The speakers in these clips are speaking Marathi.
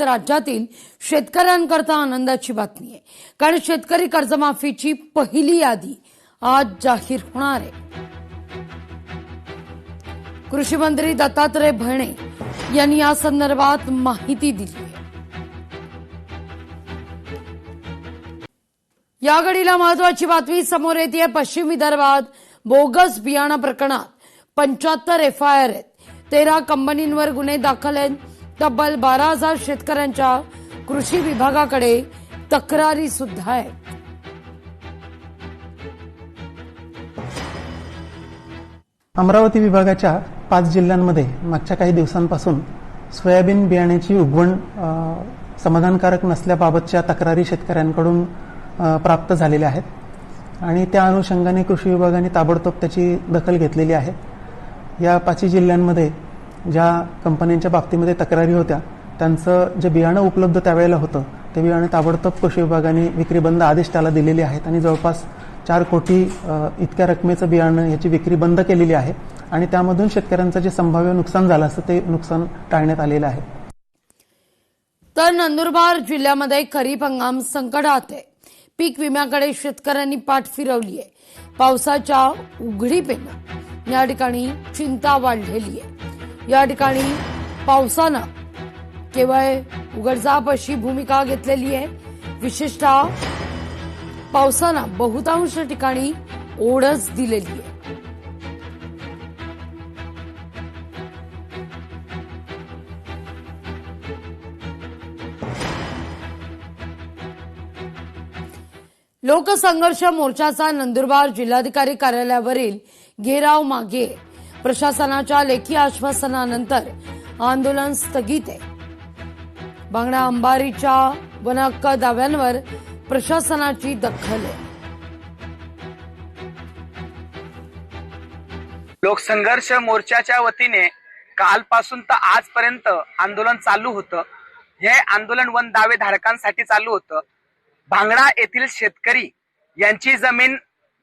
राज्यातील शेतकऱ्यांकरता आनंदाची बातमी आहे, कारण शेतकरी कर्जमाफीची पहिली यादी आज जाहीर होणार आहे. कृषी मंत्री दत्तात्रय भरणे यांनी या संदर्भात माहिती दिली आहे. या घडीला महत्वाची बातमी समोर येते. पश्चिम विदर्भात बोगस बियाणं प्रकरणात 75 एफआयआर आहेत. 13 कंपनींवर गुन्हे दाखल आहेत. तब्बल 12,000 शेतकऱ्यांच्या कृषी विभागाकडे तक्रारी सुद्धा आहेत. अमरावती विभागाच्या 5 जिल्ह्यांमध्ये मागच्या काही दिवसांपासून सोयाबीन बियाण्याची उगवण समाधानकारक नसल्याबाबतच्या तक्रारी शेतकऱ्यांकडून प्राप्त झालेल्या आहेत आणि त्या अनुषंगाने कृषी विभागाने ताबडतोब त्याची दखल घेतलेली आहे. या 5 जिल्ह्यांमध्ये ज्या कंपन्यांच्या बाबतीमध्ये तक्रारी होत्या त्यांचं जे बियाणं उपलब्ध त्यावेळेला होतं ते बियाणं ताबडतोब कृषी विभागाने विक्री बंद आदेश त्याला दिलेले आहेत आणि जवळपास 4 कोटी इतक्या रकमेचं बियाणं याची विक्री बंद केलेली आहे आणि त्यामधून शेतकऱ्यांचं जे संभाव्य नुकसान झालं असतं ते नुकसान टाळण्यात आलेलं आहे. तर नंदुरबार जिल्ह्यामध्ये खरीप हंगाम संकटात आहे. पीक विम्याकडे शेतकऱ्यांनी पाठ फिरवली आहे. पावसाच्या उघडीपेनं या ठिकाणी चिंता वाढलेली आहे. या ठिकाणी पावसानं केवळ उघडझाप अशी भूमिका घेतलेली आहे. विशेषतः पावसानं बहुतांश ठिकाणी ओढच दिलेली आहे. लोकसंघर्ष मोर्चाचा नंदुरबार जिल्हाधिकारी कार्यालयावरील घेराव मागे. प्रशासनाच्या लेखी आश्वासनानंतर आंदोलन स्थगित आहे. बांगडा अंबारीच्या वनहक्क दाव्यांवर प्रशासनाची दखल आहे. लोकसंघर्ष मोर्चाच्या वतीने कालपासून तर आजपर्यंत आंदोलन चालू होतं. हे आंदोलन वन दावे धारकांसाठी चालू होतं. भांगडा येथील शेतकरी यांची जमीन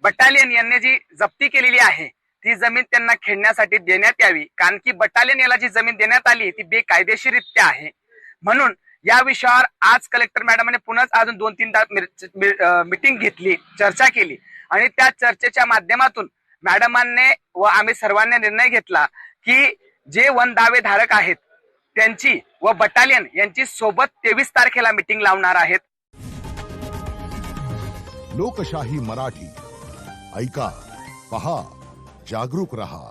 बटालियन यांनी जी जप्ती केलेली आहे ती जमीन त्यांना खेळण्यासाठी देण्यात यावी, कारण की बटालियन याला जी जमीन देण्यात आली ती बेकायदेशीररित्या आहे. म्हणून या विषयावर आज कलेक्टर मॅडमने पुन्हा अजून 2-3 मीटिंग घेतली, चर्चा केली आणि त्या चर्चेच्या माध्यमातून मॅडमांनी व आम्ही सर्वांनी निर्णय घेतला की जे वन दावे धारक आहेत त्यांची व बटालियन यांची सोबत 23 तारखेला मीटिंग लावणार आहेत. लोकशाही मराठी ऐका, पहा, जागरूक रहा.